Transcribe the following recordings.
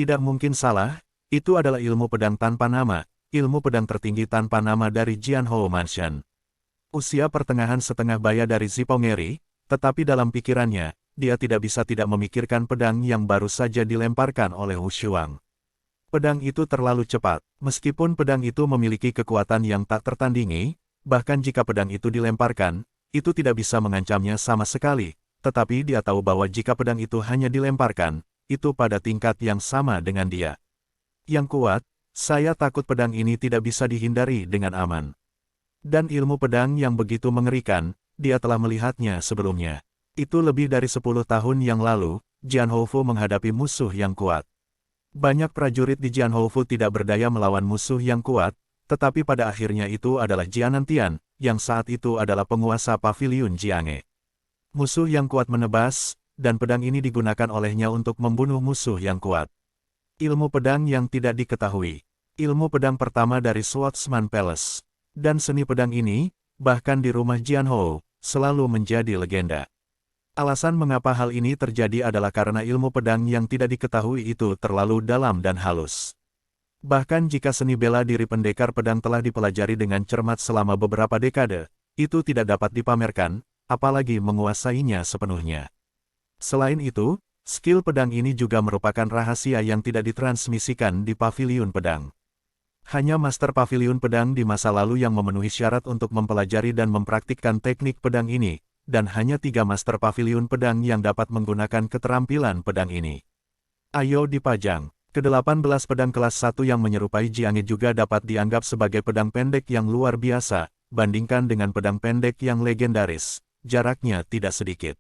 Tidak mungkin salah, itu adalah ilmu pedang tanpa nama, ilmu pedang tertinggi tanpa nama dari Jianhou Mansion. Usia pertengahan setengah baya dari Zipongeri, tetapi dalam pikirannya, dia tidak bisa tidak memikirkan pedang yang baru saja dilemparkan oleh Wu Shuang. Pedang itu terlalu cepat, meskipun pedang itu memiliki kekuatan yang tak tertandingi, bahkan jika pedang itu dilemparkan, itu tidak bisa mengancamnya sama sekali, tetapi dia tahu bahwa jika pedang itu hanya dilemparkan, itu pada tingkat yang sama dengan dia. Yang kuat, saya takut pedang ini tidak bisa dihindari dengan aman. Dan ilmu pedang yang begitu mengerikan, dia telah melihatnya sebelumnya. Itu lebih dari 10 tahun yang lalu, Jianhou Fu menghadapi musuh yang kuat. Banyak prajurit di Jianhou Fu tidak berdaya melawan musuh yang kuat, tetapi pada akhirnya itu adalah Jianan Tian, yang saat itu adalah penguasa paviliun Jianghe. Musuh yang kuat menebas, dan pedang ini digunakan olehnya untuk membunuh musuh yang kuat. Ilmu pedang yang tidak diketahui. Ilmu pedang pertama dari Swordsman Palace. Dan seni pedang ini, bahkan di rumah Jianhou, selalu menjadi legenda. Alasan mengapa hal ini terjadi adalah karena ilmu pedang yang tidak diketahui itu terlalu dalam dan halus. Bahkan jika seni bela diri pendekar pedang telah dipelajari dengan cermat selama beberapa dekade, itu tidak dapat dipamerkan, apalagi menguasainya sepenuhnya. Selain itu, skill pedang ini juga merupakan rahasia yang tidak ditransmisikan di paviliun pedang. Hanya master paviliun pedang di masa lalu yang memenuhi syarat untuk mempelajari dan mempraktikkan teknik pedang ini, dan hanya 3 master paviliun pedang yang dapat menggunakan keterampilan pedang ini. Ayo dipajang. Ke-18 pedang kelas 1 yang menyerupai Jianghe juga dapat dianggap sebagai pedang pendek yang luar biasa, bandingkan dengan pedang pendek yang legendaris, jaraknya tidak sedikit.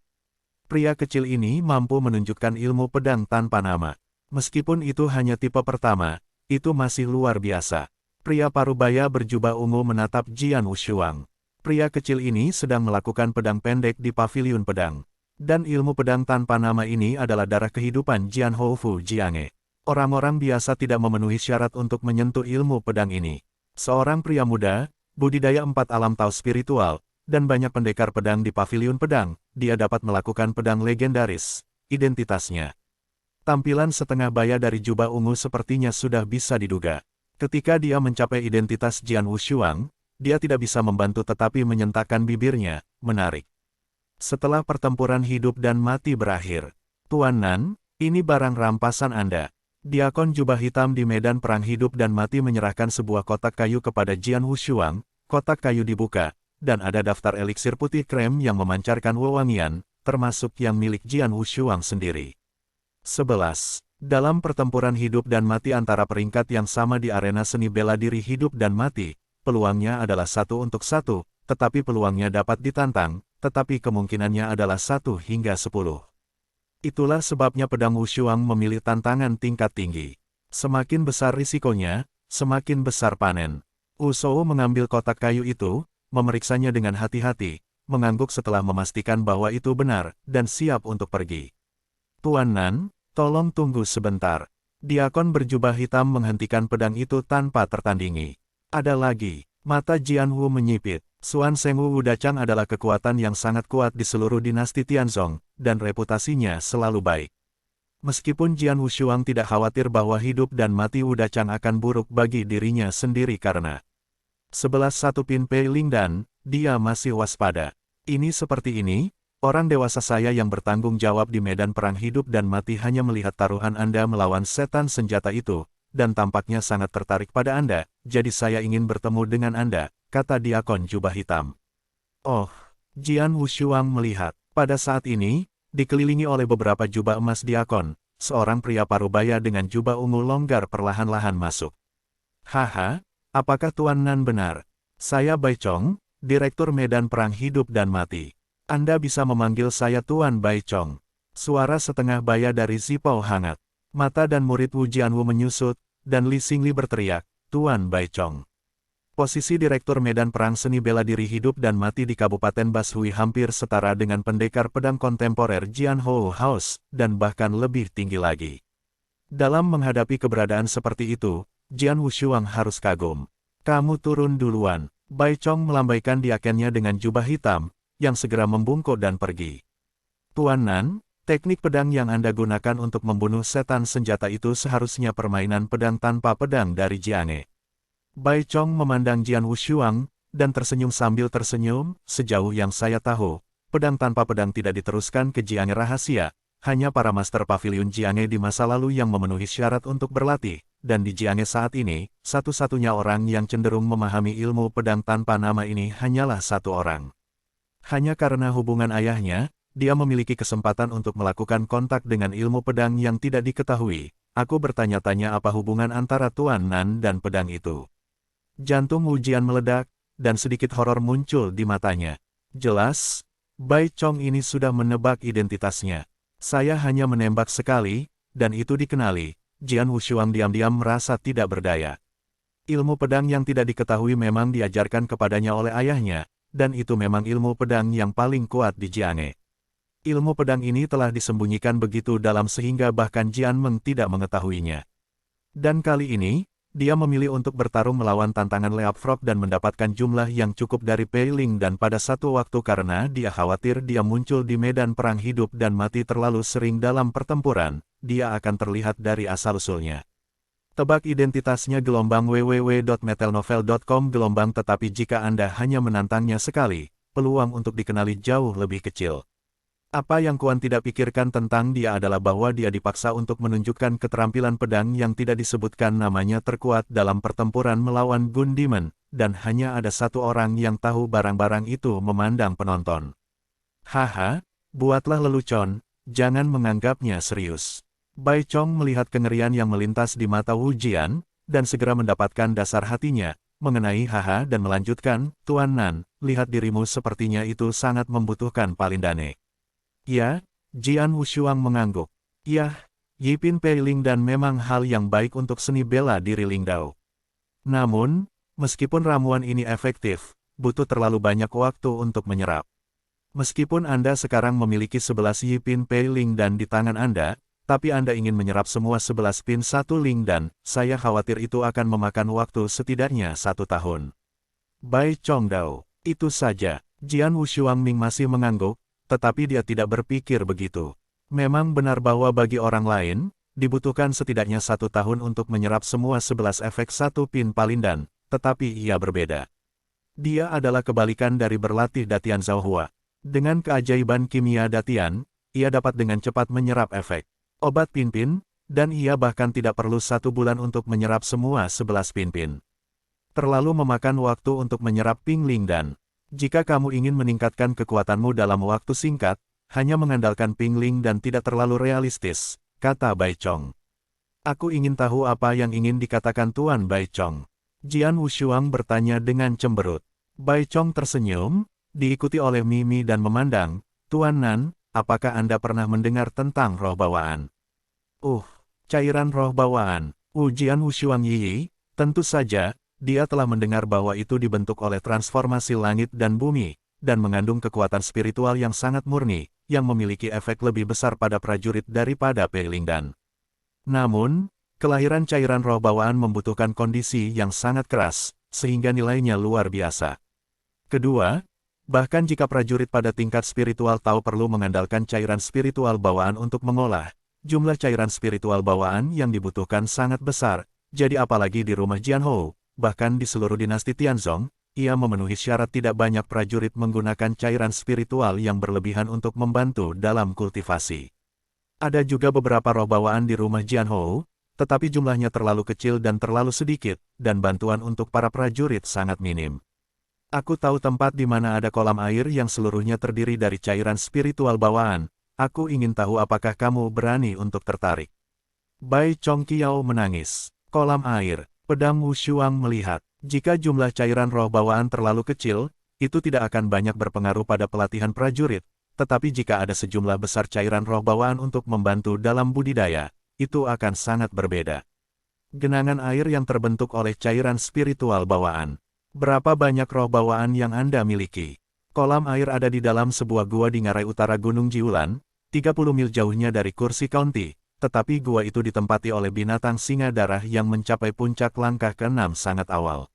Pria kecil ini mampu menunjukkan ilmu pedang tanpa nama. Meskipun itu hanya tipe pertama, itu masih luar biasa. Pria parubaya berjubah ungu menatap Jian Wushuang. Pria kecil ini sedang melakukan pedang pendek di paviliun pedang. Dan ilmu pedang tanpa nama ini adalah darah kehidupan Jianhou Fu Jianghe. Orang-orang biasa tidak memenuhi syarat untuk menyentuh ilmu pedang ini. Seorang pria muda, budidaya 4 alam Tao spiritual, dan banyak pendekar pedang di paviliun pedang, dia dapat melakukan pedang legendaris, identitasnya. Tampilan setengah baya dari jubah ungu sepertinya sudah bisa diduga. Ketika dia mencapai identitas Jian Wushuang, dia tidak bisa membantu tetapi menyentakkan bibirnya, menarik. Setelah pertempuran hidup dan mati berakhir, Tuan Nan, ini barang rampasan Anda. Diakon jubah hitam di medan perang hidup dan mati menyerahkan sebuah kotak kayu kepada Jian Wushuang, kotak kayu dibuka, dan ada daftar eliksir putih krem yang memancarkan wewangian, termasuk yang milik Jian Wushuang sendiri. 11. Dalam pertempuran hidup dan mati antara peringkat yang sama di arena seni bela diri hidup dan mati, peluangnya adalah 1 untuk 1, tetapi peluangnya dapat ditantang, tetapi kemungkinannya adalah 1 hingga 10. Itulah sebabnya pedang Wushuang memilih tantangan tingkat tinggi. Semakin besar risikonya, semakin besar panen. Wu Shou mengambil kotak kayu itu, memeriksanya dengan hati-hati, mengangguk setelah memastikan bahwa itu benar, dan siap untuk pergi. Tuan Nan, tolong tunggu sebentar. Diakon berjubah hitam menghentikan pedang itu tanpa tertandingi. Ada lagi. Mata Jian Wu menyipit. Xuan Sheng Wu Wudachang adalah kekuatan yang sangat kuat di seluruh dinasti Tianzong, dan reputasinya selalu baik. Meskipun Jian Wushuang tidak khawatir bahwa hidup dan mati Wudachang akan buruk bagi dirinya sendiri karena 11-1 Pin Pei Ling dan, dia masih waspada. Ini seperti ini, orang dewasa saya yang bertanggung jawab di medan perang hidup dan mati hanya melihat taruhan Anda melawan setan senjata itu, dan tampaknya sangat tertarik pada Anda, jadi saya ingin bertemu dengan Anda, kata diakon jubah hitam. Oh, Jian Wushuang melihat. Pada saat ini, dikelilingi oleh beberapa jubah emas diakon, seorang pria parubaya dengan jubah ungu longgar perlahan-lahan masuk. Haha, apakah Tuan Nan benar? Saya Bai Chong, Direktur Medan Perang Hidup dan Mati. Anda bisa memanggil saya Tuan Bai Chong. Suara setengah baya dari Zipao hangat. Mata dan murid Wu Jianwu menyusut, dan Li Xingli berteriak, Tuan Bai Chong. Posisi Direktur Medan Perang Seni Bela Diri Hidup dan Mati di Kabupaten Bashui hampir setara dengan pendekar pedang kontemporer Jianhou House, dan bahkan lebih tinggi lagi. Dalam menghadapi keberadaan seperti itu, Jian Wushuang harus kagum. Kamu turun duluan. Bai Chong melambaikan diakennya dengan jubah hitam, yang segera membungkuk dan pergi. Tuan Nan, Teknik pedang yang Anda gunakan untuk membunuh setan senjata itu seharusnya permainan pedang tanpa pedang dari Jiane. Bai Chong memandang Jian Wushuang, dan tersenyum sambil tersenyum, sejauh yang saya tahu, pedang tanpa pedang tidak diteruskan ke Jiane rahasia, hanya para master pavilion Jiane di masa lalu yang memenuhi syarat untuk berlatih, dan di Jiane saat ini, satu-satunya orang yang cenderung memahami ilmu pedang tanpa nama ini hanyalah satu orang. Hanya karena hubungan ayahnya, dia memiliki kesempatan untuk melakukan kontak dengan ilmu pedang yang tidak diketahui. Aku bertanya-tanya apa hubungan antara Tuan Nan dan pedang itu. Jantung Wu Jian meledak, dan sedikit horor muncul di matanya. Jelas, Bai Chong ini sudah menebak identitasnya. Saya hanya menembak sekali, dan itu dikenali. Jian Wushuang diam-diam merasa tidak berdaya. Ilmu pedang yang tidak diketahui memang diajarkan kepadanya oleh ayahnya, dan itu memang ilmu pedang yang paling kuat di Jiane. Ilmu pedang ini telah disembunyikan begitu dalam sehingga bahkan Jian Meng tidak mengetahuinya. Dan kali ini, dia memilih untuk bertarung melawan tantangan Leapfrog dan mendapatkan jumlah yang cukup dari Pei Ling dan pada satu waktu karena dia khawatir dia muncul di medan perang hidup dan mati terlalu sering dalam pertempuran, dia akan terlihat dari asal-usulnya. Tebak identitasnya gelombang www.metelnovel.com gelombang tetapi jika Anda hanya menantangnya sekali, peluang untuk dikenali jauh lebih kecil. Apa yang Kuan tidak pikirkan tentang dia adalah bahwa dia dipaksa untuk menunjukkan keterampilan pedang yang tidak disebutkan namanya terkuat dalam pertempuran melawan Gun Demon, dan hanya ada satu orang yang tahu barang-barang itu memandang penonton. Haha, buatlah lelucon, jangan menganggapnya serius. Bai Chong melihat kengerian yang melintas di mata Wu Jian, dan segera mendapatkan dasar hatinya, mengenai haha dan melanjutkan, Tuan Nan, lihat dirimu sepertinya itu sangat membutuhkan palindane. Ya, Jian Wushuang mengangguk. Yah, Yipin Pei Ling dan memang hal yang baik untuk seni bela diri Lingdao. Namun, meskipun ramuan ini efektif, butuh terlalu banyak waktu untuk menyerap. Meskipun Anda sekarang memiliki 11 Yipin Pei Ling dan di tangan Anda, tapi Anda ingin menyerap semua 11 pin 1 Ling dan, saya khawatir itu akan memakan waktu setidaknya 1 tahun. Bai Chongdao, itu saja. Jian Wushuang Ming masih mengangguk, tetapi dia tidak berpikir begitu. Memang benar bahwa bagi orang lain, dibutuhkan setidaknya 1 tahun untuk menyerap semua 11 efek 1 pin palindan, tetapi ia berbeda. Dia adalah kebalikan dari berlatih Datian Zhaohua. Dengan keajaiban kimia Datian, ia dapat dengan cepat menyerap efek obat pin-pin, dan ia bahkan tidak perlu 1 bulan untuk menyerap semua 11 pin-pin. Terlalu memakan waktu untuk menyerap Ping Ling dan jika kamu ingin meningkatkan kekuatanmu dalam waktu singkat, hanya mengandalkan Ping Ling dan tidak terlalu realistis, kata Bai Chong. Aku ingin tahu apa yang ingin dikatakan Tuan Bai Chong. Jian Wushuang bertanya dengan cemberut. Bai Chong tersenyum, diikuti oleh Mimi dan memandang, Tuan Nan, apakah Anda pernah mendengar tentang roh bawaan? Cairan roh bawaan. Jian Wushuang Yi, tentu saja. Dia telah mendengar bahwa itu dibentuk oleh transformasi langit dan bumi, dan mengandung kekuatan spiritual yang sangat murni, yang memiliki efek lebih besar pada prajurit daripada Pei Ling dan. Namun, kelahiran cairan roh bawaan membutuhkan kondisi yang sangat keras, sehingga nilainya luar biasa. Kedua, bahkan jika prajurit pada tingkat spiritual tahu perlu mengandalkan cairan spiritual bawaan untuk mengolah, jumlah cairan spiritual bawaan yang dibutuhkan sangat besar, jadi apalagi di rumah Jianhou. Bahkan di seluruh dinasti Tianzong, ia memenuhi syarat tidak banyak prajurit menggunakan cairan spiritual yang berlebihan untuk membantu dalam kultivasi. Ada juga beberapa roh bawaan di rumah Jianhou, tetapi jumlahnya terlalu kecil dan terlalu sedikit, dan bantuan untuk para prajurit sangat minim. Aku tahu tempat di mana ada kolam air yang seluruhnya terdiri dari cairan spiritual bawaan. Aku ingin tahu apakah kamu berani untuk tertarik. Bai Chongqiao menangis. Kolam air. Pedang Wushuang melihat, jika jumlah cairan roh bawaan terlalu kecil, itu tidak akan banyak berpengaruh pada pelatihan prajurit, tetapi jika ada sejumlah besar cairan roh bawaan untuk membantu dalam budidaya, itu akan sangat berbeda. Genangan air yang terbentuk oleh cairan spiritual bawaan. Berapa banyak roh bawaan yang Anda miliki? Kolam air ada di dalam sebuah gua di ngarai utara Gunung Jiulan, 30 mil jauhnya dari Kursi County. Tetapi gua itu ditempati oleh binatang singa darah yang mencapai puncak langkah ke-6 sangat awal.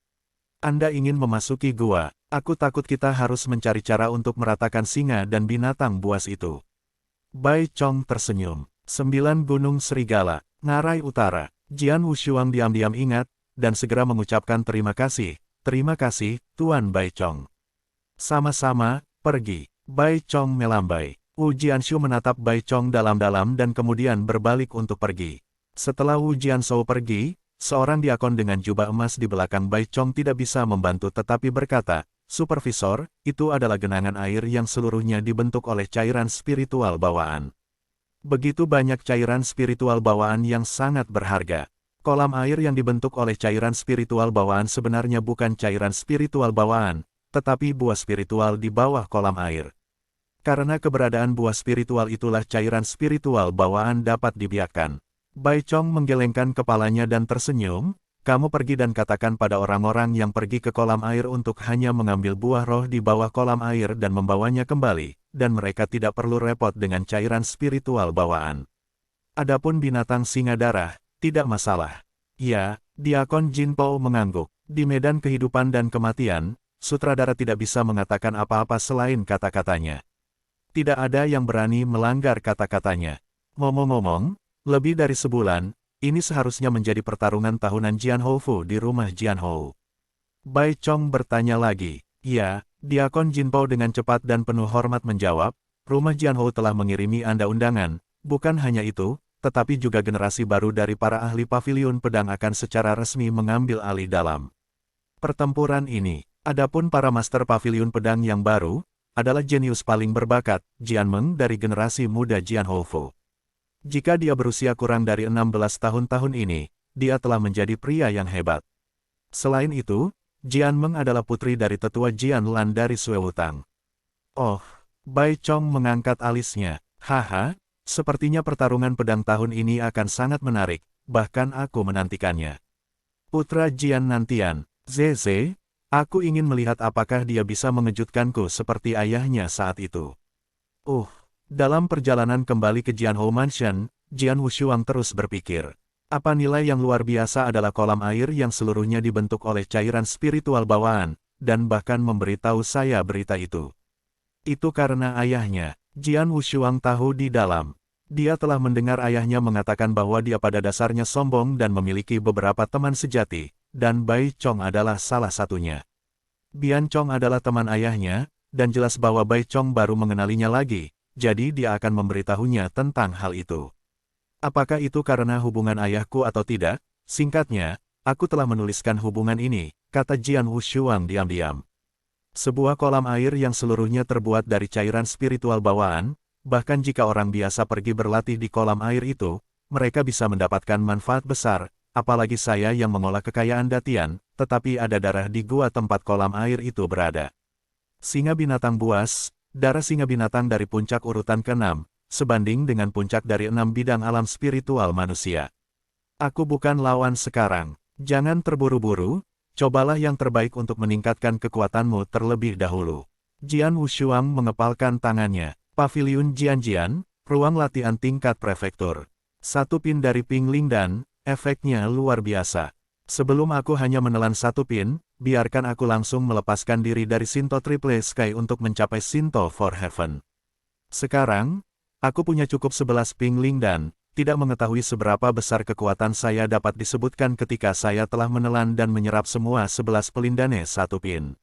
Anda ingin memasuki gua, aku takut kita harus mencari cara untuk meratakan singa dan binatang buas itu. Bai Chong tersenyum. 9 Gunung Serigala, Ngarai Utara. Jian Wushuang diam-diam ingat, dan segera mengucapkan terima kasih, Tuan Bai Chong. Sama-sama, pergi. Bai Chong melambai. Wu Jianshu menatap Bai Chong dalam-dalam dan kemudian berbalik untuk pergi. Setelah Wu Jianshou pergi, seorang diakon dengan jubah emas di belakang Bai Chong tidak bisa membantu tetapi berkata, Supervisor, itu adalah genangan air yang seluruhnya dibentuk oleh cairan spiritual bawaan. Begitu banyak cairan spiritual bawaan yang sangat berharga. Kolam air yang dibentuk oleh cairan spiritual bawaan sebenarnya bukan cairan spiritual bawaan, tetapi buah spiritual di bawah kolam air. Karena keberadaan buah spiritual itulah cairan spiritual bawaan dapat dibiarkan. Bai Chong menggelengkan kepalanya dan tersenyum, kamu pergi dan katakan pada orang-orang yang pergi ke kolam air untuk hanya mengambil buah roh di bawah kolam air dan membawanya kembali, dan mereka tidak perlu repot dengan cairan spiritual bawaan. Adapun binatang singa darah, tidak masalah. Ya, Diakon Jin Po mengangguk. Di medan kehidupan dan kematian, sutradara tidak bisa mengatakan apa-apa selain kata-katanya. Tidak ada yang berani melanggar kata-katanya. Ngomong-ngomong, lebih dari sebulan, ini seharusnya menjadi pertarungan tahunan Jian Hou Fu di rumah Jian Hou. Bai Chong bertanya lagi. Ya, Diakon Jin Po dengan cepat dan penuh hormat menjawab, rumah Jian Hou telah mengirimi Anda undangan. Bukan hanya itu, tetapi juga generasi baru dari para ahli paviliun pedang akan secara resmi mengambil alih dalam pertempuran ini. Adapun para master paviliun pedang yang baru, adalah jenius paling berbakat, Jian Meng dari generasi muda Jian Hou Fu. Jika dia berusia kurang dari 16 tahun ini, dia telah menjadi pria yang hebat. Selain itu, Jian Meng adalah putri dari tetua Jian Lan dari Sue Wutang. Oh, Bai Chong mengangkat alisnya. Haha, sepertinya pertarungan pedang tahun ini akan sangat menarik, bahkan aku menantikannya. Putra Jian Nantian, Zeze, aku ingin melihat apakah dia bisa mengejutkanku seperti ayahnya saat itu. Dalam perjalanan kembali ke Jian Hou Mansion, Jian Wushuang terus berpikir. Apa nilai yang luar biasa adalah kolam air yang seluruhnya dibentuk oleh cairan spiritual bawaan, dan bahkan memberitahu saya berita itu. Itu karena ayahnya, Jian Wushuang tahu di dalam. Dia telah mendengar ayahnya mengatakan bahwa dia pada dasarnya sombong dan memiliki beberapa teman sejati, dan Bai Chong adalah salah satunya. Bian Chong adalah teman ayahnya, dan jelas bahwa Bai Chong baru mengenalinya lagi. Jadi dia akan memberitahunya tentang hal itu. Apakah itu karena hubungan ayahku atau tidak? Singkatnya, aku telah menuliskan hubungan ini, kata Jian Wushuang diam-diam. Sebuah kolam air yang seluruhnya terbuat dari cairan spiritual bawaan, bahkan jika orang biasa pergi berlatih di kolam air itu, mereka bisa mendapatkan manfaat besar, apalagi saya yang mengolah kekayaan Datian, tetapi ada darah di gua tempat kolam air itu berada. Singa binatang buas, darah singa binatang dari puncak urutan ke-6, sebanding dengan puncak dari 6 bidang alam spiritual manusia. Aku bukan lawan sekarang. Jangan terburu-buru, cobalah yang terbaik untuk meningkatkan kekuatanmu terlebih dahulu. Jian Wushuang mengepalkan tangannya. Paviliun Jian-Jian, ruang latihan tingkat prefektur. 1 pin dari Ping Ling dan, efeknya luar biasa. Sebelum aku hanya menelan 1 pin, biarkan aku langsung melepaskan diri dari Shinto Triple Sky untuk mencapai Shinto for Heaven. Sekarang, aku punya cukup 11 Ping Ling dan, tidak mengetahui seberapa besar kekuatan saya dapat disebutkan ketika saya telah menelan dan menyerap semua 11 pelindane 1 pin.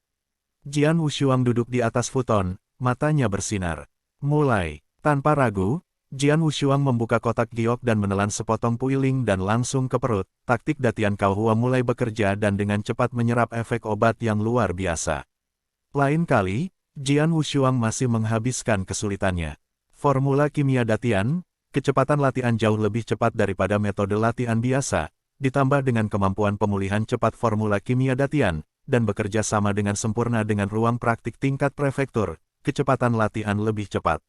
Jian Wushuang duduk di atas futon, matanya bersinar. Mulai, tanpa ragu, Jian Wushuang membuka kotak giok dan menelan sepotong puiling dan langsung ke perut. Taktik Datian Kauhua mulai bekerja dan dengan cepat menyerap efek obat yang luar biasa. Lain kali, Jian Wushuang masih menghabiskan kesulitannya. Formula kimia Datian, kecepatan latihan jauh lebih cepat daripada metode latihan biasa, ditambah dengan kemampuan pemulihan cepat formula kimia Datian, dan bekerja sama dengan sempurna dengan ruang praktik tingkat prefektur, kecepatan latihan lebih cepat.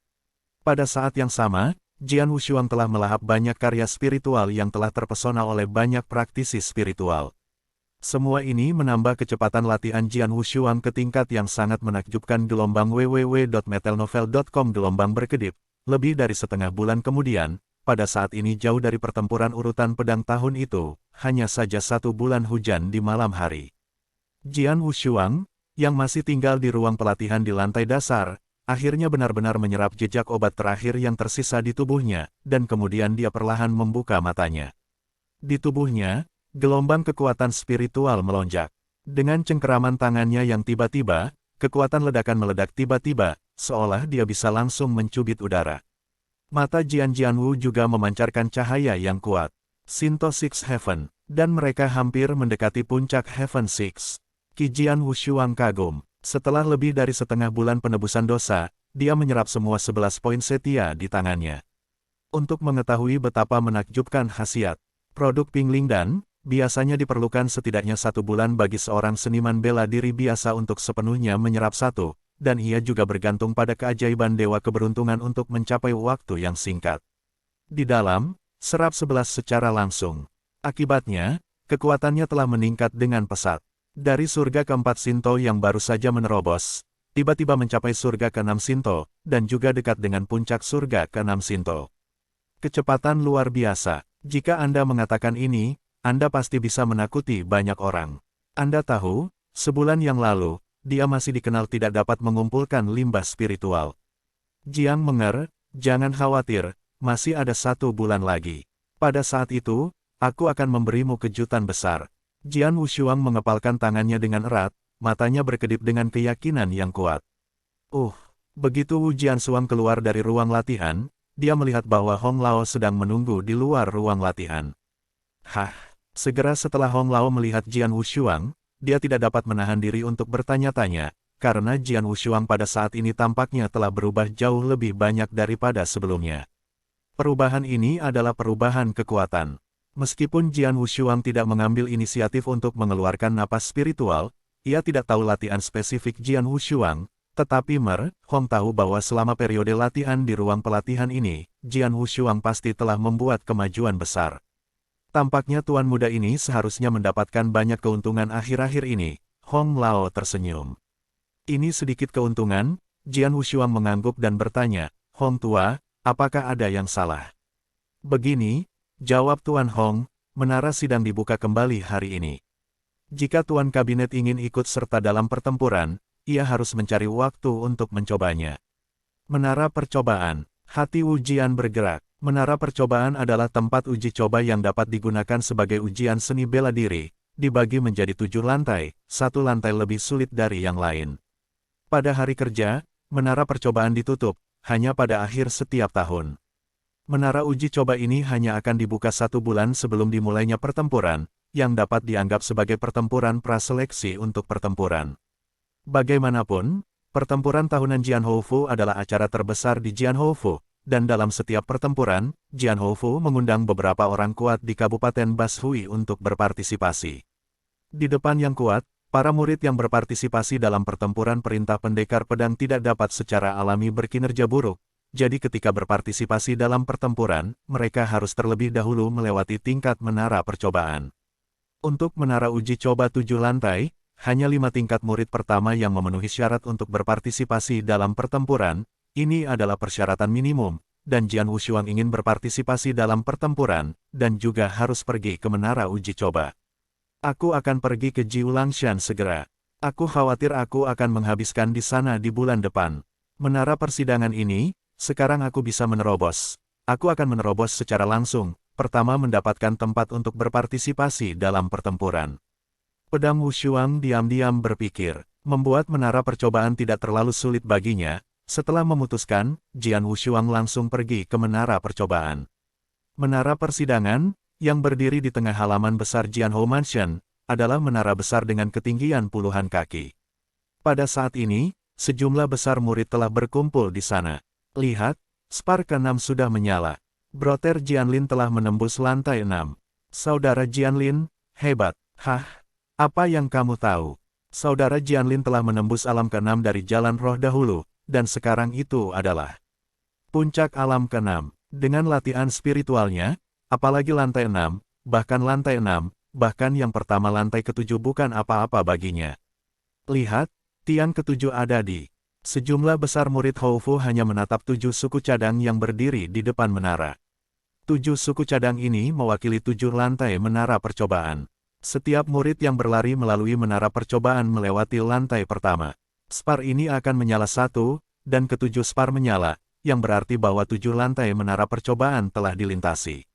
Pada saat yang sama, Jian Wushuang telah melahap banyak karya spiritual yang telah terpesona oleh banyak praktisi spiritual. Semua ini menambah kecepatan latihan Jian Wushuang ke tingkat yang sangat menakjubkan. www.metalnovel.com berkedip. Lebih dari setengah bulan kemudian, pada saat ini jauh dari pertempuran urutan pedang tahun itu, hanya saja 1 bulan hujan di malam hari. Jian Wushuang, yang masih tinggal di ruang pelatihan di lantai dasar, akhirnya benar-benar menyerap jejak obat terakhir yang tersisa di tubuhnya, dan kemudian dia perlahan membuka matanya. Di tubuhnya, gelombang kekuatan spiritual melonjak. Dengan cengkeraman tangannya yang tiba-tiba, kekuatan ledakan meledak tiba-tiba, seolah dia bisa langsung mencubit udara. Mata Jian Jianwu juga memancarkan cahaya yang kuat. Shinto Six Heaven, dan mereka hampir mendekati puncak Heaven Six. Qi Jian Wushuang kagum. Setelah lebih dari setengah bulan penebusan dosa, dia menyerap semua 11 poin setia di tangannya. Untuk mengetahui betapa menakjubkan khasiat produk Pingling Dan, biasanya diperlukan setidaknya 1 bulan bagi seorang seniman bela diri biasa untuk sepenuhnya menyerap satu, dan ia juga bergantung pada keajaiban Dewa Keberuntungan untuk mencapai waktu yang singkat. Di dalam, serap 11 secara langsung. Akibatnya, kekuatannya telah meningkat dengan pesat. Dari surga keempat Shinto yang baru saja menerobos, tiba-tiba mencapai surga keenam Shinto, dan juga dekat dengan puncak surga keenam Shinto. Kecepatan luar biasa. Jika Anda mengatakan ini, Anda pasti bisa menakuti banyak orang. Anda tahu, sebulan yang lalu, dia masih dikenal tidak dapat mengumpulkan limbah spiritual. Jiang Menger, jangan khawatir, masih ada 1 bulan lagi. Pada saat itu, aku akan memberimu kejutan besar. Jian Wushuang mengepalkan tangannya dengan erat, matanya berkedip dengan keyakinan yang kuat. Begitu Wu Jiansuang keluar dari ruang latihan, dia melihat bahwa Hong Lao sedang menunggu di luar ruang latihan. Segera setelah Hong Lao melihat Jian Wushuang, dia tidak dapat menahan diri untuk bertanya-tanya, karena Jian Wushuang pada saat ini tampaknya telah berubah jauh lebih banyak daripada sebelumnya. Perubahan ini adalah perubahan kekuatan. Meskipun Jian Wushuang tidak mengambil inisiatif untuk mengeluarkan napas spiritual, ia tidak tahu latihan spesifik Jian Wushuang, tetapi Hong tahu bahwa selama periode latihan di ruang pelatihan ini, Jian Wushuang pasti telah membuat kemajuan besar. Tampaknya tuan muda ini seharusnya mendapatkan banyak keuntungan akhir-akhir ini. Hong Lao tersenyum. Ini sedikit keuntungan, Jian Wushuang mengangguk dan bertanya, Hong tua, apakah ada yang salah? Begini, jawab Tuan Hong, menara sidang dibuka kembali hari ini. Jika Tuan Kabinet ingin ikut serta dalam pertempuran, ia harus mencari waktu untuk mencobanya. Menara percobaan. Hati Wu Jian bergerak. Menara percobaan adalah tempat uji coba yang dapat digunakan sebagai ujian seni bela diri, dibagi menjadi 7 lantai, 1 lantai lebih sulit dari yang lain. Pada hari kerja, menara percobaan ditutup, hanya pada akhir setiap tahun. Menara uji coba ini hanya akan dibuka 1 bulan sebelum dimulainya pertempuran, yang dapat dianggap sebagai pertempuran praseleksi untuk pertempuran. Bagaimanapun, pertempuran tahunan Jianhoufu adalah acara terbesar di Jianhoufu, dan dalam setiap pertempuran, Jianhoufu mengundang beberapa orang kuat di Kabupaten Bashui untuk berpartisipasi. Di depan yang kuat, para murid yang berpartisipasi dalam pertempuran perintah pendekar pedang tidak dapat secara alami berkinerja buruk. Jadi ketika berpartisipasi dalam pertempuran, mereka harus terlebih dahulu melewati tingkat menara percobaan. Untuk menara uji coba 7 lantai, hanya 5 tingkat murid pertama yang memenuhi syarat untuk berpartisipasi dalam pertempuran. Ini adalah persyaratan minimum, dan Jian Wushuang ingin berpartisipasi dalam pertempuran, dan juga harus pergi ke menara uji coba. Aku akan pergi ke Jiulangshan segera. Aku khawatir aku akan menghabiskan di sana di bulan depan. Menara persidangan ini, sekarang aku bisa menerobos. Aku akan menerobos secara langsung, pertama mendapatkan tempat untuk berpartisipasi dalam pertempuran. Pedang Wushuang diam-diam berpikir, membuat menara percobaan tidak terlalu sulit baginya. Setelah memutuskan, Jian Wushuang langsung pergi ke menara percobaan. Menara persidangan, yang berdiri di tengah halaman besar Jianhou Mansion, adalah menara besar dengan ketinggian puluhan kaki. Pada saat ini, sejumlah besar murid telah berkumpul di sana. Lihat, spar ke-6 sudah menyala. Broter Jianlin telah menembus lantai 6. Saudara Jianlin, hebat. Apa yang kamu tahu? Saudara Jianlin telah menembus alam ke-6 dari jalan roh dahulu, dan sekarang itu adalah puncak alam ke-6. Dengan latihan spiritualnya, apalagi lantai 6, bahkan lantai 6, bahkan yang pertama lantai ke-7 bukan apa-apa baginya. Lihat, tiang ke-7 ada di sejumlah besar murid Houfu hanya menatap 7 suku cadang yang berdiri di depan menara. 7 suku cadang ini mewakili 7 lantai menara percobaan. Setiap murid yang berlari melalui menara percobaan melewati lantai pertama. Spar ini akan menyala 1, dan ketujuh spar menyala, yang berarti bahwa 7 lantai menara percobaan telah dilintasi.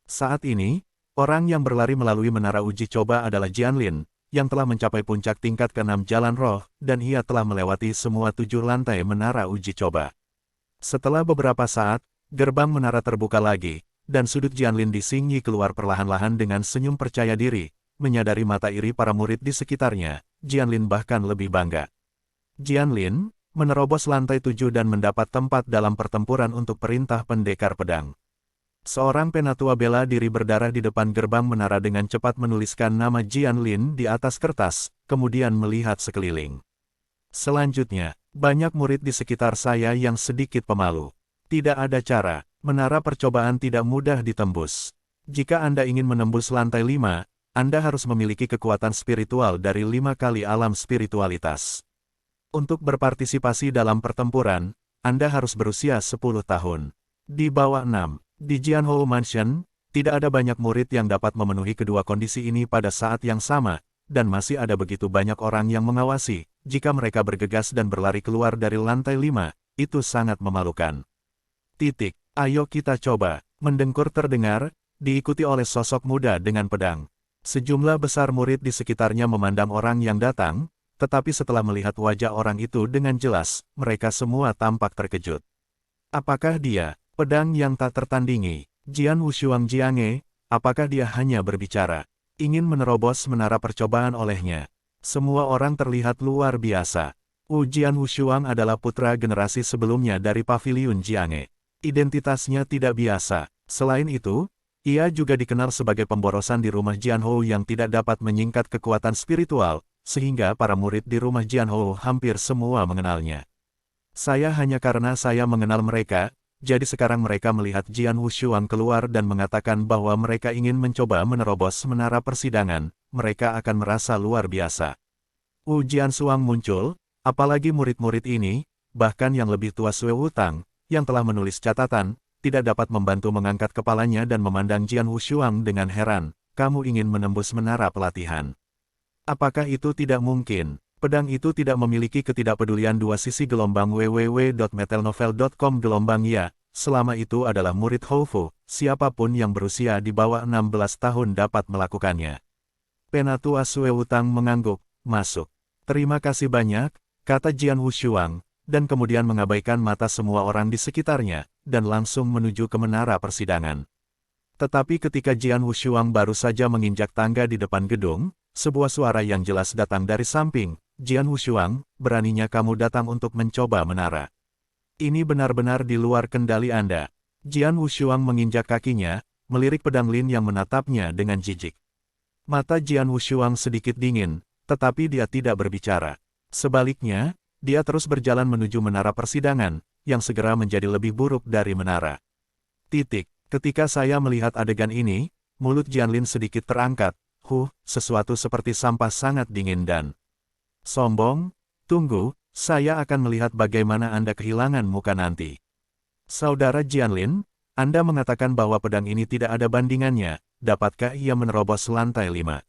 Saat ini, orang yang berlari melalui menara uji coba adalah Jianlin, yang telah mencapai puncak tingkat ke-6 jalan roh, dan ia telah melewati semua 7 lantai menara uji coba. Setelah beberapa saat, gerbang menara terbuka lagi, dan sudut Jianlin di Xingyi keluar perlahan-lahan dengan senyum percaya diri, menyadari mata iri para murid di sekitarnya. Jianlin bahkan lebih bangga. Jianlin menerobos lantai 7 dan mendapat tempat dalam pertempuran untuk perintah pendekar pedang. Seorang penatua bela diri berdarah di depan gerbang menara dengan cepat menuliskan nama Jianlin di atas kertas, kemudian melihat sekeliling. Selanjutnya, banyak murid di sekitar saya yang sedikit pemalu. Tidak ada cara, menara percobaan tidak mudah ditembus. Jika Anda ingin menembus lantai 5, Anda harus memiliki kekuatan spiritual dari 5 kali alam spiritualitas. Untuk berpartisipasi dalam pertempuran, Anda harus berusia 10 tahun. Di bawah 6, di Jianhou Mansion, tidak ada banyak murid yang dapat memenuhi kedua kondisi ini pada saat yang sama, dan masih ada begitu banyak orang yang mengawasi. Jika mereka bergegas dan berlari keluar dari lantai 5, itu sangat memalukan. Ayo kita coba. Mendengkur terdengar, diikuti oleh sosok muda dengan pedang. Sejumlah besar murid di sekitarnya memandang orang yang datang, tetapi setelah melihat wajah orang itu dengan jelas, mereka semua tampak terkejut. Apakah dia, pedang yang tak tertandingi, Jian Wushuang Jiange, apakah dia hanya berbicara, ingin menerobos menara percobaan olehnya? Semua orang terlihat luar biasa. Jian Wushuang adalah putra generasi sebelumnya dari Paviliun Jiange. Identitasnya tidak biasa. Selain itu, ia juga dikenal sebagai pemborosan di rumah Jianhou yang tidak dapat menyingkat kekuatan spiritual, sehingga para murid di rumah Jianhou hampir semua mengenalnya. Saya hanya karena saya mengenal mereka, jadi sekarang mereka melihat Jian Wushuang keluar dan mengatakan bahwa mereka ingin mencoba menerobos menara persidangan, mereka akan merasa luar biasa. Jian Suang muncul, apalagi murid-murid ini, bahkan yang lebih tua Sue Wutang, yang telah menulis catatan, tidak dapat membantu mengangkat kepalanya dan memandang Jian Wushuang dengan heran. Kamu ingin menembus menara pelatihan? Apakah itu tidak mungkin? Pedang itu tidak memiliki ketidakpedulian dua sisi. www.metalnovel.com ya, selama itu adalah murid Houfu, siapapun yang berusia di bawah 16 tahun dapat melakukannya. Penatua Sue Wutang mengangguk, masuk. Terima kasih banyak, kata Jian Wushuang, dan kemudian mengabaikan mata semua orang di sekitarnya, dan langsung menuju ke menara persidangan. Tetapi ketika Jian Wushuang baru saja menginjak tangga di depan gedung, sebuah suara yang jelas datang dari samping. Jian Wushuang, beraninya kamu datang untuk mencoba menara. Ini benar-benar di luar kendali Anda. Jian Wushuang menginjak kakinya, melirik pedang Lin yang menatapnya dengan jijik. Mata Jian Wushuang sedikit dingin, tetapi dia tidak berbicara. Sebaliknya, dia terus berjalan menuju menara persidangan, yang segera menjadi lebih buruk dari menara. Ketika saya melihat adegan ini, mulut Jianlin sedikit terangkat. Sesuatu seperti sampah sangat dingin dan sombong. Tunggu, saya akan melihat bagaimana Anda kehilangan muka nanti. Saudara Jianlin, Anda mengatakan bahwa pedang ini tidak ada bandingannya, dapatkah ia menerobos lantai 5?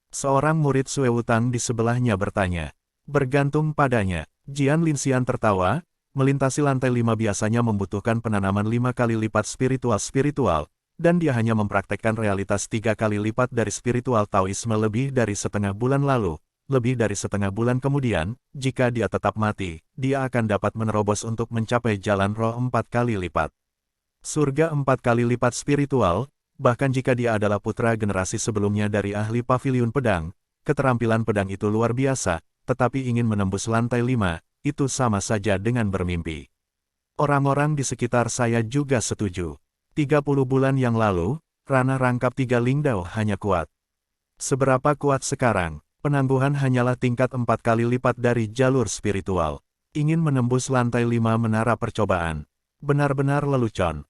Seorang murid Sue Wutang di sebelahnya bertanya. Bergantung padanya. Jian Linxian tertawa, melintasi lantai 5 biasanya membutuhkan penanaman 5 kali lipat spiritual, dan dia hanya mempraktekkan realitas 3 kali lipat dari spiritual Taoisme lebih dari setengah bulan lalu. Lebih dari setengah bulan kemudian, jika dia tetap mati, dia akan dapat menerobos untuk mencapai jalan roh 4 kali lipat. Surga 4 kali lipat spiritual, bahkan jika dia adalah putra generasi sebelumnya dari ahli paviliun pedang, keterampilan pedang itu luar biasa. Tetapi ingin menembus lantai 5, itu sama saja dengan bermimpi. Orang-orang di sekitar saya juga setuju. 30 bulan yang lalu, ranah rangkap 3 Lingdao hanya kuat. Seberapa kuat sekarang? Penangguhan hanyalah tingkat 4 kali lipat dari jalur spiritual. Ingin menembus lantai 5 menara percobaan. Benar-benar lelucon.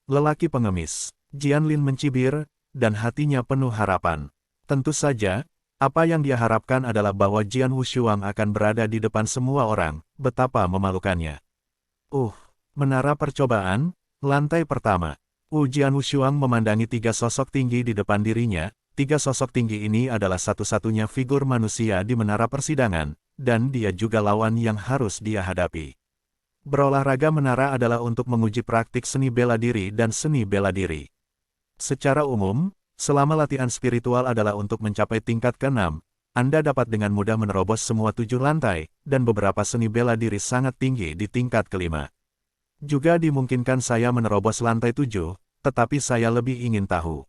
Lelaki pengemis. Jianlin mencibir, dan hatinya penuh harapan. Tentu saja, apa yang dia harapkan adalah bahwa Jian Wushuang akan berada di depan semua orang, betapa memalukannya. Menara percobaan, lantai pertama. Jian Wushuang memandangi 3 sosok tinggi di depan dirinya. 3 sosok tinggi ini adalah satu-satunya figur manusia di menara persidangan, dan dia juga lawan yang harus dia hadapi. Berolahraga menara adalah untuk menguji praktik seni bela diri dan seni bela diri. Secara umum, selama latihan spiritual adalah untuk mencapai tingkat ke-6, Anda dapat dengan mudah menerobos semua 7 lantai, dan beberapa seni bela diri sangat tinggi di tingkat ke-5. Juga dimungkinkan saya menerobos lantai 7, tetapi saya lebih ingin tahu.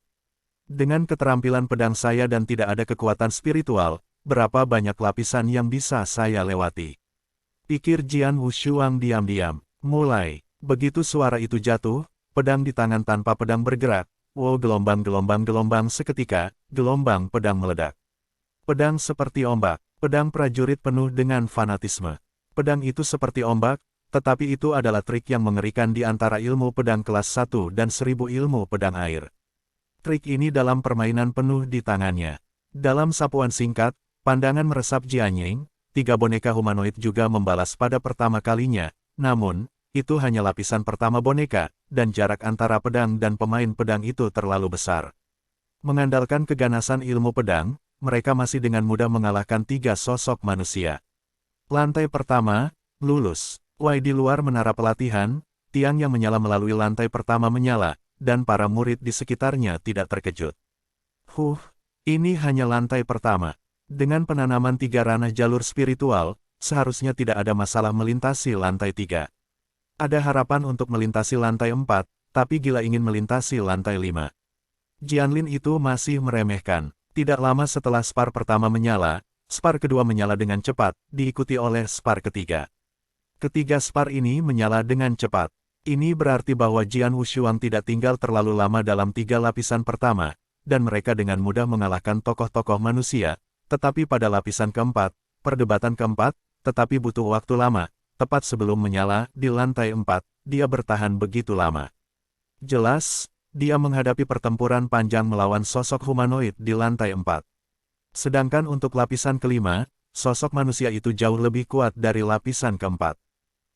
Dengan keterampilan pedang saya dan tidak ada kekuatan spiritual, berapa banyak lapisan yang bisa saya lewati? Pikir Jian Wushuang diam-diam. Mulai. Begitu suara itu jatuh, pedang di tangan tanpa pedang bergerak. Wow, gelombang-gelombang-gelombang seketika, gelombang pedang meledak. Pedang seperti ombak. Pedang prajurit penuh dengan fanatisme. Pedang itu seperti ombak, tetapi itu adalah trik yang mengerikan di antara ilmu pedang kelas 1 dan 1000 ilmu pedang air. Trik ini dalam permainan penuh di tangannya. Dalam sapuan singkat, pandangan meresap Jianying, 3 boneka humanoid juga membalas pada pertama kalinya, namun, itu hanya lapisan pertama boneka, dan jarak antara pedang dan pemain pedang itu terlalu besar. Mengandalkan keganasan ilmu pedang, mereka masih dengan mudah mengalahkan 3 sosok manusia. Lantai pertama, lulus. Wai di luar menara pelatihan, tiang yang menyala melalui lantai pertama menyala, dan para murid di sekitarnya tidak terkejut. Ini hanya lantai pertama. Dengan penanaman 3 ranah jalur spiritual, seharusnya tidak ada masalah melintasi lantai 3. Ada harapan untuk melintasi lantai 4, tapi gila ingin melintasi lantai 5. Jianlin itu masih meremehkan. Tidak lama setelah spar pertama menyala, spar kedua menyala dengan cepat, diikuti oleh spar ketiga. Ketiga spar ini menyala dengan cepat. Ini berarti bahwa Jian Wushuang tidak tinggal terlalu lama dalam 3 lapisan pertama, dan mereka dengan mudah mengalahkan tokoh-tokoh manusia, tetapi pada lapisan keempat, perdebatan keempat, tetapi butuh waktu lama, tepat sebelum menyala, di lantai 4, dia bertahan begitu lama. Jelas, dia menghadapi pertempuran panjang melawan sosok humanoid di lantai 4. Sedangkan untuk lapisan kelima, sosok manusia itu jauh lebih kuat dari lapisan keempat.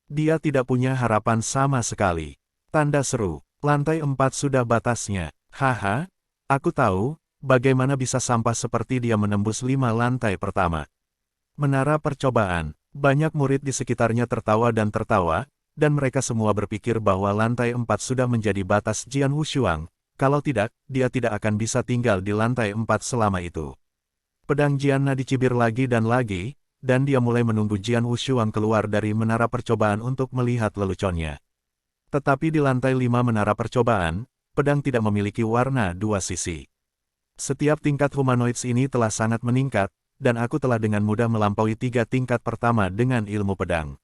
Dia tidak punya harapan sama sekali. Tanda seru. Lantai 4 sudah batasnya. Haha, aku tahu, bagaimana bisa sampah seperti dia menembus 5 lantai pertama. Menara percobaan. Banyak murid di sekitarnya tertawa, dan mereka semua berpikir bahwa lantai 4 sudah menjadi batas Jian Wushuang. Kalau tidak, dia tidak akan bisa tinggal di lantai 4 selama itu. Pedang Jianna dicibir lagi, dan dia mulai menunggu Jian Wushuang keluar dari menara percobaan untuk melihat leluconnya. Tetapi di lantai 5 menara percobaan, pedang tidak memiliki warna 2 sisi. Setiap tingkat humanoids ini telah sangat meningkat, dan aku telah dengan mudah melampaui 3 tingkat pertama dengan ilmu pedang.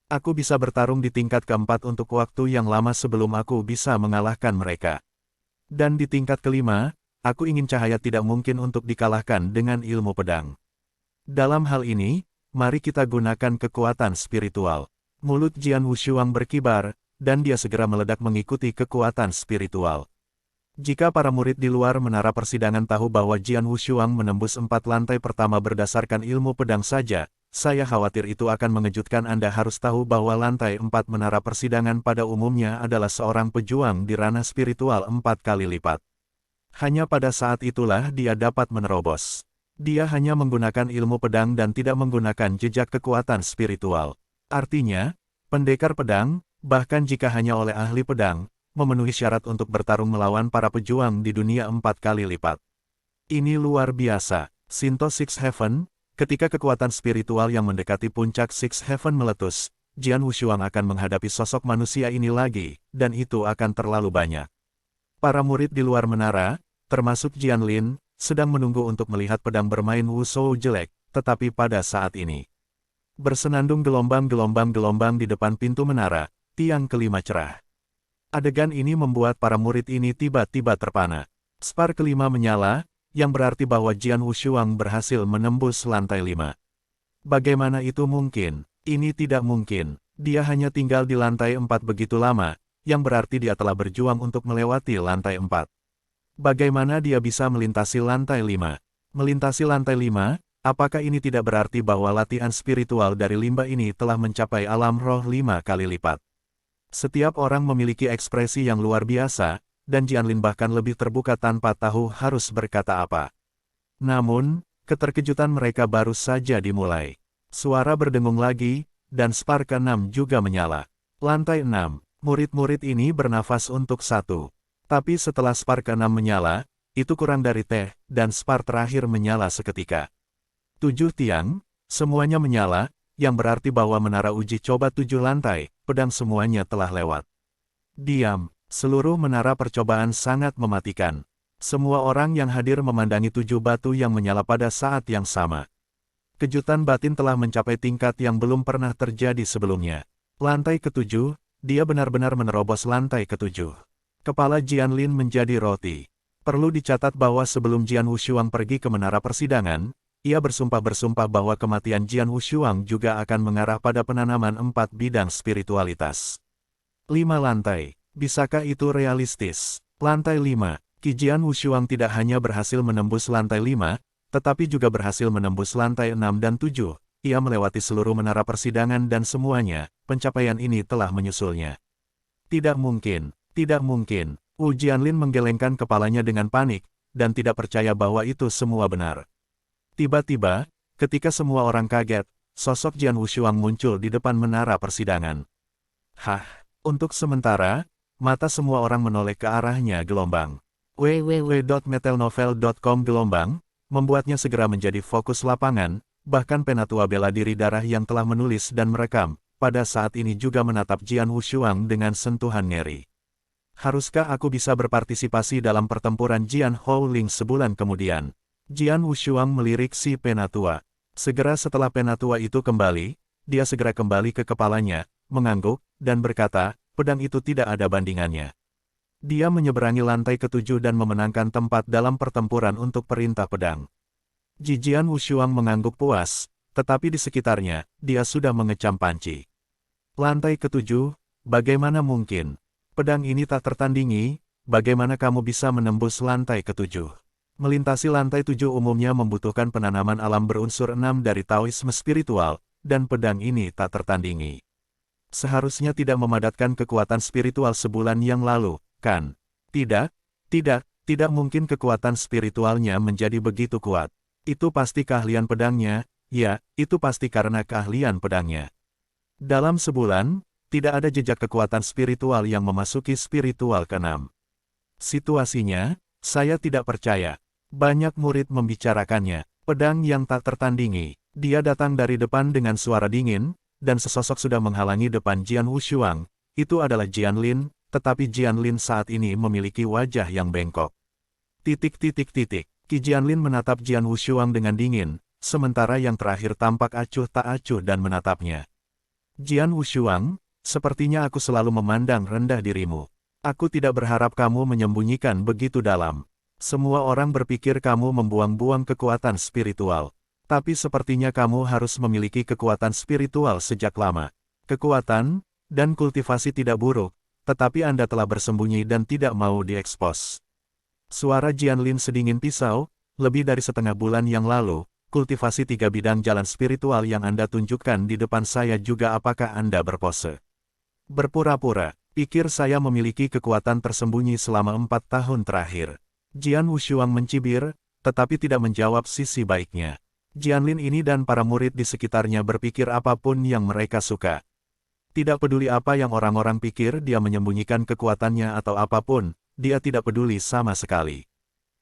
Aku bisa bertarung di tingkat keempat untuk waktu yang lama sebelum aku bisa mengalahkan mereka. Dan di tingkat kelima, aku ingin cahaya tidak mungkin untuk dikalahkan dengan ilmu pedang. Dalam hal ini, mari kita gunakan kekuatan spiritual. Mulut Jian Wushuang berkibar, dan dia segera meledak mengikuti kekuatan spiritual. Jika para murid di luar menara persidangan tahu bahwa Jian Wushuang menembus 4 lantai pertama berdasarkan ilmu pedang saja, saya khawatir itu akan mengejutkan. Anda harus tahu bahwa lantai 4 menara persidangan pada umumnya adalah seorang pejuang di ranah spiritual 4 kali lipat. Hanya pada saat itulah dia dapat menerobos. Dia hanya menggunakan ilmu pedang dan tidak menggunakan jejak kekuatan spiritual. Artinya, pendekar pedang, bahkan jika hanya oleh ahli pedang, memenuhi syarat untuk bertarung melawan para pejuang di dunia 4 kali lipat. Ini luar biasa. Shinto Six Heaven, ketika kekuatan spiritual yang mendekati puncak Six Heaven meletus, Jian Wushuang akan menghadapi sosok manusia ini lagi, dan itu akan terlalu banyak. Para murid di luar menara, termasuk Jianlin, sedang menunggu untuk melihat pedang bermain Wusou jelek, tetapi pada saat ini, bersenandung gelombang-gelombang di depan pintu menara, tiang kelima cerah. Adegan ini membuat para murid ini tiba-tiba terpana. Spar kelima menyala, yang berarti bahwa Jian Wushuang berhasil menembus lantai 5. Bagaimana itu mungkin? Ini tidak mungkin. Dia hanya tinggal di lantai 4 begitu lama, yang berarti dia telah berjuang untuk melewati lantai 4. Bagaimana dia bisa melintasi lantai 5? Melintasi lantai 5, apakah ini tidak berarti bahwa latihan spiritual dari limbah ini telah mencapai alam roh 5 kali lipat? Setiap orang memiliki ekspresi yang luar biasa, dan Jianlin bahkan lebih terbuka tanpa tahu harus berkata apa. Namun, keterkejutan mereka baru saja dimulai. Suara berdengung lagi, dan spar ke-6 juga menyala. Lantai 6. Murid-murid ini bernafas untuk satu. Tapi setelah spar ke-6 menyala, itu kurang dari teh, dan spar terakhir menyala seketika. 7 tiang, semuanya menyala, yang berarti bahwa menara uji coba 7 lantai, pedang semuanya telah lewat. Diam, seluruh menara percobaan sangat mematikan. Semua orang yang hadir memandangi 7 batu yang menyala pada saat yang sama. Kejutan batin telah mencapai tingkat yang belum pernah terjadi sebelumnya. Lantai ke-7, dia benar-benar menerobos lantai ke-7. Kepala Jianlin menjadi roti. Perlu dicatat bahwa sebelum Jian Wushuang pergi ke menara persidangan, ia bersumpah-bersumpah bahwa kematian Jian Wushuang juga akan mengarah pada penanaman 4 bidang spiritualitas. 5 lantai. Bisakah itu realistis? Lantai 5. Qi Jian Wushuang tidak hanya berhasil menembus lantai 5, tetapi juga berhasil menembus lantai 6 dan 7. Ia melewati seluruh menara persidangan dan semuanya, pencapaian ini telah menyusulnya. Tidak mungkin, tidak mungkin. Wu Jianlin menggelengkan kepalanya dengan panik, dan tidak percaya bahwa itu semua benar. Tiba-tiba, ketika semua orang kaget, sosok Jian Wushuang muncul di depan menara persidangan. Hah, untuk sementara, mata semua orang menoleh ke arahnya gelombang. www.metelnovel.com gelombang, membuatnya segera menjadi fokus lapangan, bahkan Penatua bela diri darah yang telah menulis dan merekam, pada saat ini juga menatap Jian Wushuang dengan sentuhan ngeri. Haruskah aku bisa berpartisipasi dalam pertempuran Jian Houling sebulan kemudian? Jian Wushuang melirik si Penatua. Segera setelah Penatua itu kembali, dia segera kembali ke kepalanya, mengangguk, dan berkata, pedang itu tidak ada bandingannya. Dia menyeberangi lantai ke-7 dan memenangkan tempat dalam pertempuran untuk perintah pedang. Jian Wushuang mengangguk puas, tetapi di sekitarnya, dia sudah mengecam panci. Lantai ke-7, bagaimana mungkin? Pedang ini tak tertandingi, bagaimana kamu bisa menembus lantai ke-7? Melintasi lantai 7 umumnya membutuhkan penanaman alam berunsur 6 dari Taoisme spiritual, dan pedang ini tak tertandingi. Seharusnya tidak memadatkan kekuatan spiritual sebulan yang lalu, kan? Tidak mungkin kekuatan spiritualnya menjadi begitu kuat. Itu pasti keahlian pedangnya, ya, itu pasti karena keahlian pedangnya. Dalam sebulan, tidak ada jejak kekuatan spiritual yang memasuki spiritual ke-6. Situasinya, saya tidak percaya. Banyak murid membicarakannya. Pedang yang tak tertandingi. Dia datang dari depan dengan suara dingin, dan sesosok sudah menghalangi depan Jian Wushuang. Itu adalah Jianlin, tetapi Jianlin saat ini memiliki wajah yang bengkok. Qi Jianlin menatap Jian Wushuang dengan dingin, sementara yang terakhir tampak acuh tak acuh dan menatapnya. Jian Wushuang, sepertinya aku selalu memandang rendah dirimu. Aku tidak berharap kamu menyembunyikan begitu dalam. Semua orang berpikir kamu membuang-buang kekuatan spiritual. Tapi sepertinya kamu harus memiliki kekuatan spiritual sejak lama. Kekuatan, dan kultivasi tidak buruk, tetapi Anda telah bersembunyi dan tidak mau diekspos. Suara Jianlin sedingin pisau, lebih dari setengah bulan yang lalu, kultivasi 3 bidang jalan spiritual yang Anda tunjukkan di depan saya juga apakah Anda berpose? Berpura-pura, pikir saya memiliki kekuatan tersembunyi selama 4 tahun terakhir. Jian Wushuang mencibir, tetapi tidak menjawab sisi baiknya. Jianlin ini dan para murid di sekitarnya berpikir apapun yang mereka suka. Tidak peduli apa yang orang-orang pikir dia menyembunyikan kekuatannya atau apapun, dia tidak peduli sama sekali.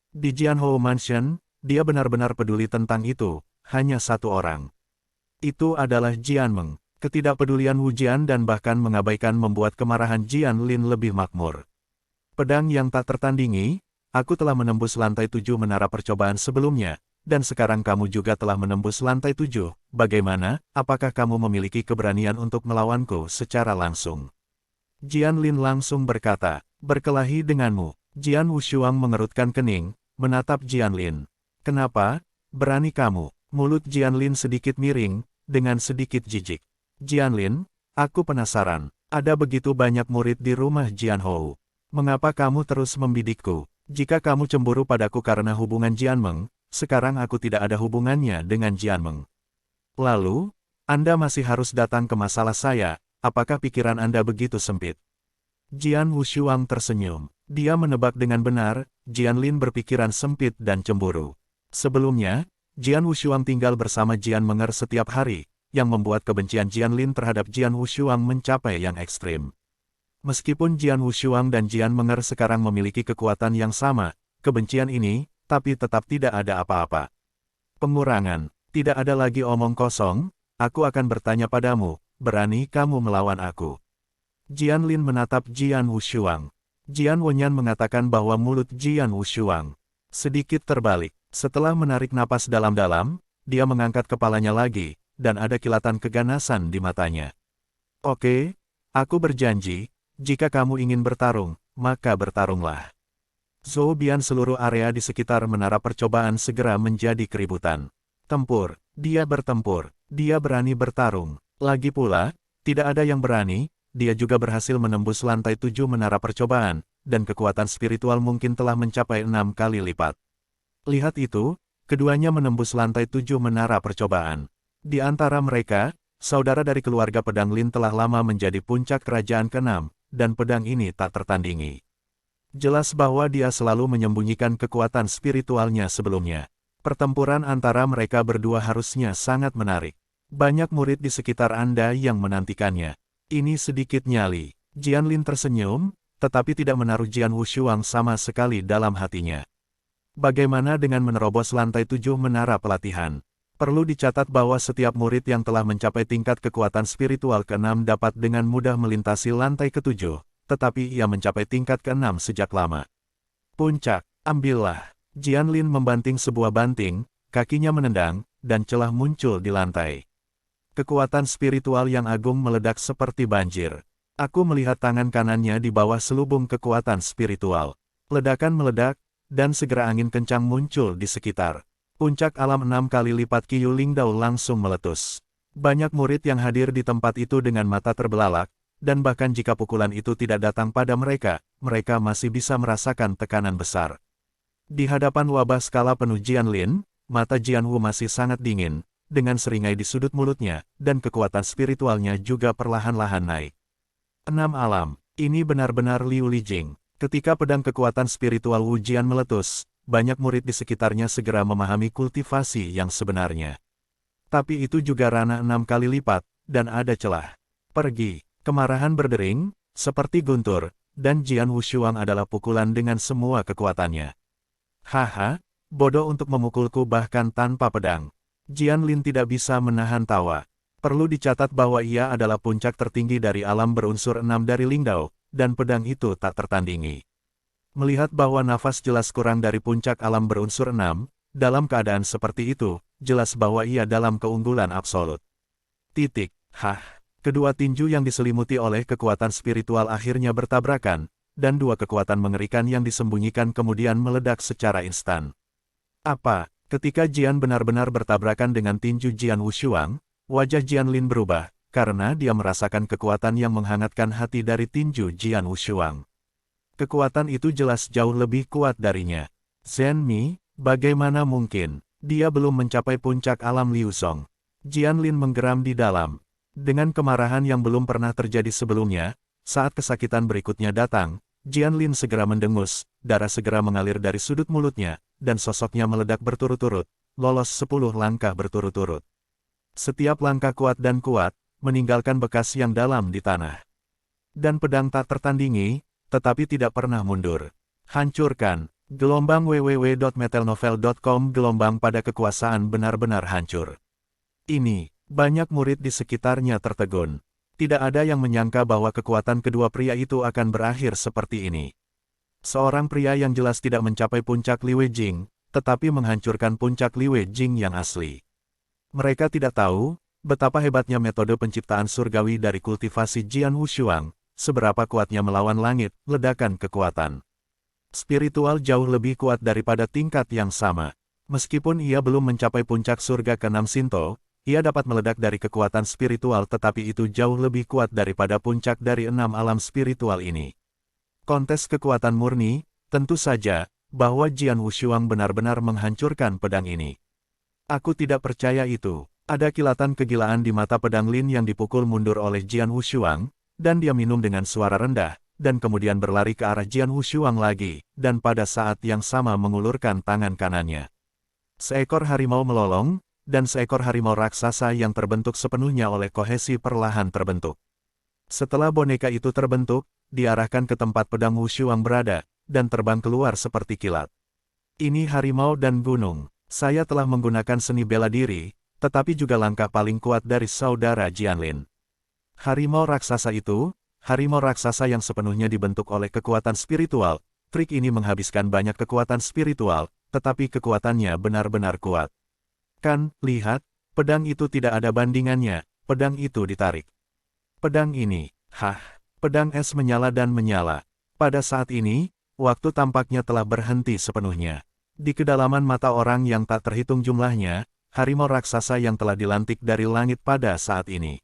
Di Jianhou Mansion, dia benar-benar peduli tentang itu, hanya satu orang. Itu adalah Jian Meng. Ketidakpedulian Wu Jian dan bahkan mengabaikan membuat kemarahan Jianlin lebih makmur. Pedang yang tak tertandingi, aku telah menembus lantai 7 menara percobaan sebelumnya, dan sekarang kamu juga telah menembus lantai 7. Bagaimana, apakah kamu memiliki keberanian untuk melawanku secara langsung? Jianlin langsung berkata, berkelahi denganmu. Jian Wushuang mengerutkan kening, menatap Jianlin. Kenapa? Berani kamu? Mulut Jianlin sedikit miring, dengan sedikit jijik. Jianlin, aku penasaran. Ada begitu banyak murid di rumah Jianhou. Mengapa kamu terus membidikku? Jika kamu cemburu padaku karena hubungan Jian Meng, sekarang aku tidak ada hubungannya dengan Jian Meng. Lalu, Anda masih harus datang ke masalah saya, apakah pikiran Anda begitu sempit? Jian Wushuang tersenyum. Dia menebak dengan benar, Jianlin berpikiran sempit dan cemburu. Sebelumnya, Jian Wushuang tinggal bersama Jian Menger setiap hari, yang membuat kebencian Jian Lin terhadap Jian Wushuang mencapai yang ekstrim. Meskipun Jian Wushuang dan Jian Menger sekarang memiliki kekuatan yang sama, kebencian ini, tapi tetap tidak ada apa-apa. Pengurangan, tidak ada lagi omong kosong, aku akan bertanya padamu, berani kamu melawan aku? Jian Lin menatap Jian Wushuang. Jian Wenyan mengatakan bahwa mulut Jian Wushuang sedikit terbalik. Setelah menarik napas dalam-dalam, dia mengangkat kepalanya lagi, dan ada kilatan keganasan di matanya. Oke, aku berjanji, jika kamu ingin bertarung, maka bertarunglah. Zhou Bian seluruh area di sekitar menara percobaan segera menjadi keributan. Tempur, dia bertempur, dia berani bertarung. Lagi pula, tidak ada yang berani, dia juga berhasil menembus lantai 7 menara percobaan, dan kekuatan spiritual mungkin telah mencapai 6 kali lipat. Lihat itu, keduanya menembus lantai 7 menara percobaan. Di antara mereka, saudara dari keluarga pedang Lin telah lama menjadi puncak kerajaan ke-6, dan pedang ini tak tertandingi. Jelas bahwa dia selalu menyembunyikan kekuatan spiritualnya sebelumnya. Pertempuran antara mereka berdua harusnya sangat menarik. Banyak murid di sekitar Anda yang menantikannya. Ini sedikit nyali. Jian Lin tersenyum, tetapi tidak menaruh Jian Wushuang sama sekali dalam hatinya. Bagaimana dengan menerobos lantai 7 menara pelatihan? Perlu dicatat bahwa setiap murid yang telah mencapai tingkat kekuatan spiritual ke-6 dapat dengan mudah melintasi lantai ke-7, tetapi ia mencapai tingkat ke-6 sejak lama. Puncak, ambillah. Jian Lin membanting sebuah banting, kakinya menendang, dan celah muncul di lantai. Kekuatan spiritual yang agung meledak seperti banjir. Aku melihat tangan kanannya di bawah selubung kekuatan spiritual. Ledakan meledak, dan segera angin kencang muncul di sekitar. Puncak alam 6 kali lipat Qiu Lingdao langsung meletus. Banyak murid yang hadir di tempat itu dengan mata terbelalak, dan bahkan jika pukulan itu tidak datang pada mereka, mereka masih bisa merasakan tekanan besar. Di hadapan wabah skala penuh Jian Lin, mata Jian Wu masih sangat dingin, dengan seringai di sudut mulutnya, dan kekuatan spiritualnya juga perlahan-lahan naik. 6 alam, ini benar-benar Liu Lijing. Ketika pedang kekuatan spiritual Wu Jian meletus, banyak murid di sekitarnya segera memahami kultivasi yang sebenarnya. Tapi itu juga ranah 6 kali lipat, dan ada celah. Pergi, kemarahan berdering, seperti guntur, dan Jian Wushuang adalah pukulan dengan semua kekuatannya. Haha, bodoh untuk memukulku bahkan tanpa pedang. Jian Lin tidak bisa menahan tawa. Perlu dicatat bahwa ia adalah puncak tertinggi dari alam berunsur 6 dari Lingdao, dan pedang itu tak tertandingi. Melihat bahwa nafas jelas kurang dari puncak alam berunsur 6, dalam keadaan seperti itu, jelas bahwa ia dalam keunggulan absolut. Titik, kedua tinju yang diselimuti oleh kekuatan spiritual akhirnya bertabrakan, dan dua kekuatan mengerikan yang disembunyikan kemudian meledak secara instan. Apa? Ketika Jian benar-benar bertabrakan dengan tinju Jian Wushuang, wajah Jian Lin berubah, karena dia merasakan kekuatan yang menghangatkan hati dari tinju Jian Wushuang. Kekuatan itu jelas jauh lebih kuat darinya. Zhen Mi, bagaimana mungkin? Dia belum mencapai puncak alam Liu Song. Jian Lin menggeram di dalam. Dengan kemarahan yang belum pernah terjadi sebelumnya, saat kesakitan berikutnya datang, Jian Lin segera mendengus, darah segera mengalir dari sudut mulutnya, dan sosoknya meledak berturut-turut, lolos 10 langkah berturut-turut. Setiap langkah kuat dan kuat, meninggalkan bekas yang dalam di tanah. Dan pedang tak tertandingi, tetapi tidak pernah mundur. Hancurkan. Gelombang www.metelnovel.com. Gelombang pada kekuasaan benar-benar hancur. Ini, banyak murid di sekitarnya tertegun. Tidak ada yang menyangka bahwa kekuatan kedua pria itu akan berakhir seperti ini. Seorang pria yang jelas tidak mencapai puncak Li Weijing, tetapi menghancurkan puncak Li Weijing yang asli. Mereka tidak tahu, betapa hebatnya metode penciptaan surgawi dari kultivasi Jian Wushuang, seberapa kuatnya melawan langit, ledakan kekuatan. Spiritual jauh lebih kuat daripada tingkat yang sama. Meskipun ia belum mencapai puncak surga ke-6 Shinto, ia dapat meledak dari kekuatan spiritual tetapi itu jauh lebih kuat daripada puncak dari 6 alam spiritual ini. Kontes kekuatan murni, tentu saja, bahwa Jian Wushuang benar-benar menghancurkan pedang ini. Aku tidak percaya itu. Ada kilatan kegilaan di mata pedang Lin yang dipukul mundur oleh Jian Wushuang, dan dia minum dengan suara rendah, dan kemudian berlari ke arah Jian Wushuang lagi, dan pada saat yang sama mengulurkan tangan kanannya. Seekor harimau melolong, dan seekor harimau raksasa yang terbentuk sepenuhnya oleh kohesi perlahan terbentuk. Setelah boneka itu terbentuk, diarahkan ke tempat pedang Wushuang berada, dan terbang keluar seperti kilat. Ini harimau dan gunung. Saya telah menggunakan seni bela diri, tetapi juga langkah paling kuat dari saudara Jianlin. Harimau raksasa itu, harimau raksasa yang sepenuhnya dibentuk oleh kekuatan spiritual. Trik ini menghabiskan banyak kekuatan spiritual, tetapi kekuatannya benar-benar kuat. Kan, lihat, pedang itu tidak ada bandingannya, pedang itu ditarik. Pedang ini, pedang es menyala dan menyala. Pada saat ini, waktu tampaknya telah berhenti sepenuhnya. Di kedalaman mata orang yang tak terhitung jumlahnya, harimau raksasa yang telah dilantik dari langit pada saat ini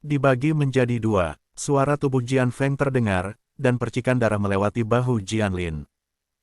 dibagi menjadi dua. Suara tubuh Jian Feng terdengar, dan percikan darah melewati bahu Jianlin.